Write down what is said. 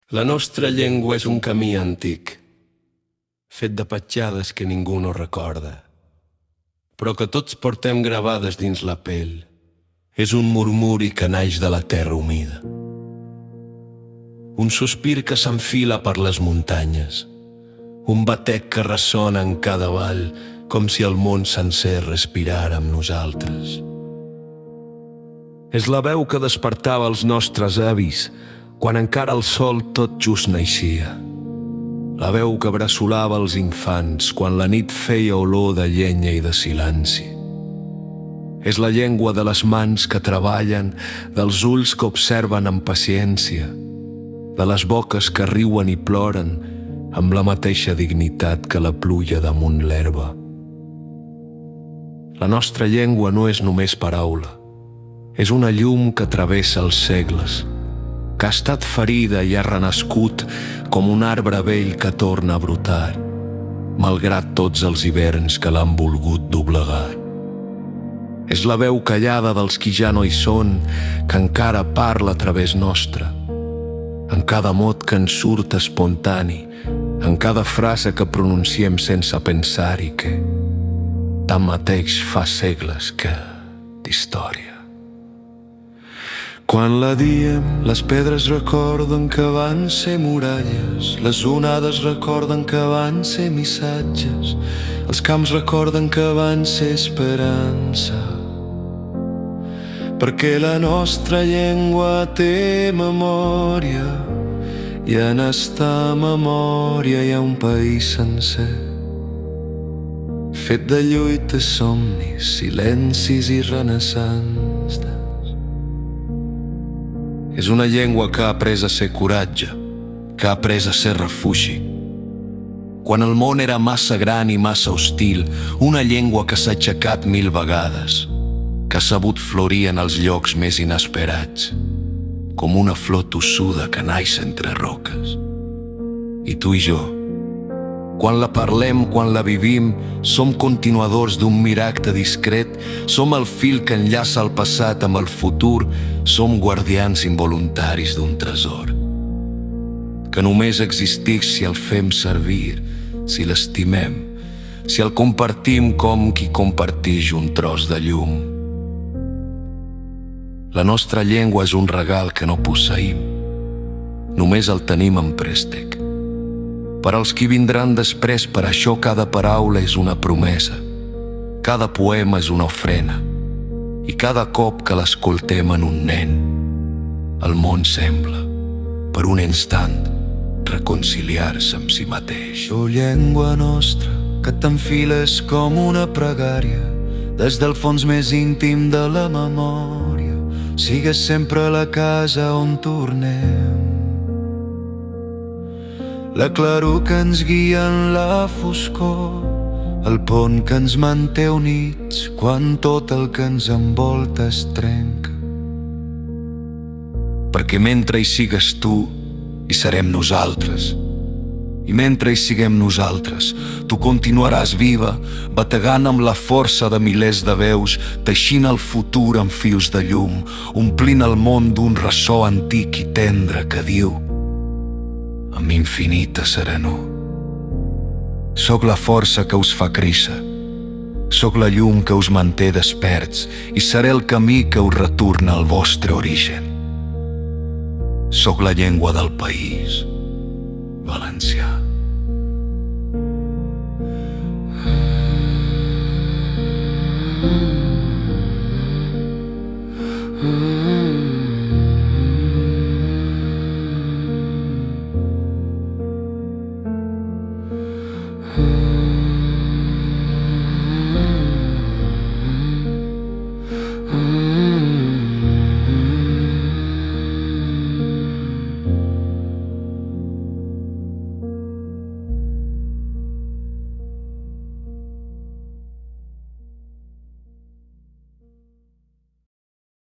La nostra llengua és un camí antic, fet de petjades que ningú no recorda, però que tots portem gravades dins la pell. És un murmuri que naix de la terra humida, un sospir que s'enfila per les muntanyes, un batec que ressona en cada vall, com si el món sencer respirara amb nosaltres. És la veu que despertava els nostres avis quan encara el sol tot just naixia. La veu que bressolava els infants quan la nit feia olor de llenya i de silenci. És la llengua de les mans que treballen, dels ulls que observen amb paciència, de les boques que riuen i ploren amb la mateixa dignitat que la pluja damunt l'herba. La nostra llengua no és només paraula, és una llum que travessa els segles, que ha estat ferida i ha renascut com un arbre vell que torna a brotar, malgrat tots els hiverns que l'han volgut doblegar. És la veu callada dels qui ja no hi són, que encara parla a través nostre, en cada mot que ens surt espontani, en cada frase que pronunciem sense pensar-hi, que tanmateix fa segles que d'història. Quan la diem, les pedres recorden que van ser muralles, les onades recorden que van ser missatges, els camps recorden que van ser esperança. Perquè la nostra llengua té memòria, i en esta memòria hi ha un país sencer, fet de lluites, somnis, silencis i renaissants. És una llengua que ha après a ser coratge, que ha après a ser refugi. Quan el món era massa gran i massa hostil, una llengua que s'ha aixecat 1000 vegades, que ha sabut florir en els llocs més inesperats, com una flor tossuda que naix entre roques. I tu i jo, quan la parlem, quan la vivim, som continuadors d'un miracle discret, som el fil que enllaça el passat amb el futur, som guardians involuntaris d'un tresor, que només existeix si el fem servir, si l'estimem, si el compartim com qui compartix un tros de llum. La nostra llengua és un regal que no posseïm, només el tenim en préstec. Per als qui vindran després, per això cada paraula és una promesa, cada poema és una ofrena, i cada cop que l'escoltem en un nen, el món sembla, per un instant, reconciliar-se amb si mateix. O llengua nostra, que t'enfiles com una pregària, des del fons més íntim de la memòria, sigues sempre la casa on tornem. La claror que ens guia en la foscor, el pont que ens manté units quan tot el que ens envolta es trenca. Perquè mentre hi sigues tu, hi serem nosaltres. I mentre hi siguem nosaltres, tu continuaràs viva, bategant amb la força de milers de veus, teixint el futur amb fils de llum, omplint el món d'un ressò antic i tendre que diu amb infinita serenor: soc la força que us fa créixer, soc la llum que us manté desperts i seré el camí que us retorna al vostre origen. Soc la llengua del país valencià.